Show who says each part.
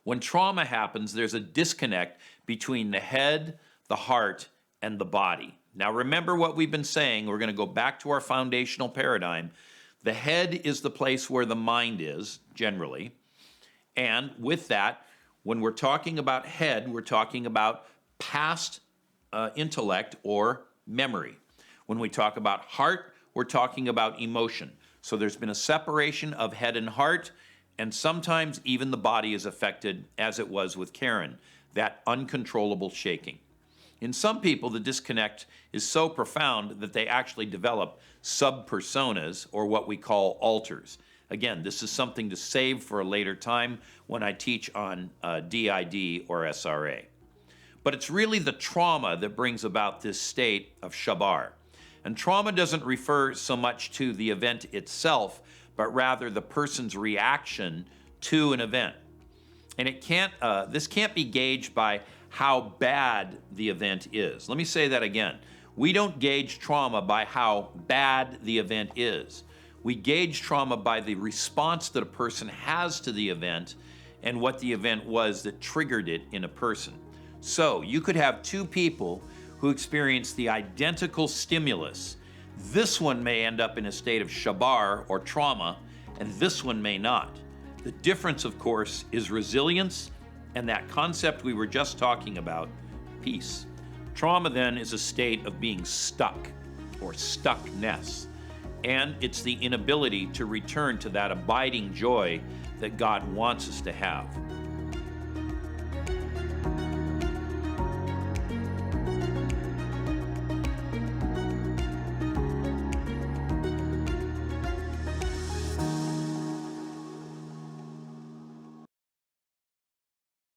Speaker 1: When trauma happens, there's a disconnect between the head, the heart, and the body. Now remember what we've been saying. We're going to go back to our foundational paradigm. The head is the place where the mind is, generally. And with that, when we're talking about head, we're talking about past intellect or memory. When we talk about heart, we're talking about emotion. So there's been a separation of head and heart, and sometimes even the body is affected, as it was with Karen, that uncontrollable shaking. In some people, the disconnect is so profound that they actually develop subpersonas, or what we call alters. Again, this is something to save for a later time when I teach on DID or SRA. But it's really the trauma that brings about this state of shabar. And trauma doesn't refer so much to the event itself, but rather the person's reaction to an event. And this can't be gauged by how bad the event is. Let me say that again. We don't gauge trauma by how bad the event is. We gauge trauma by the response that a person has to the event and what the event was that triggered it in a person. So you could have two people who experience the identical stimulus. This one may end up in a state of shabar or trauma, and this one may not. The difference, of course, is resilience and that concept we were just talking about, peace. Trauma, then, is a state of being stuck or stuckness, and it's the inability to return to that abiding joy that God wants us to have.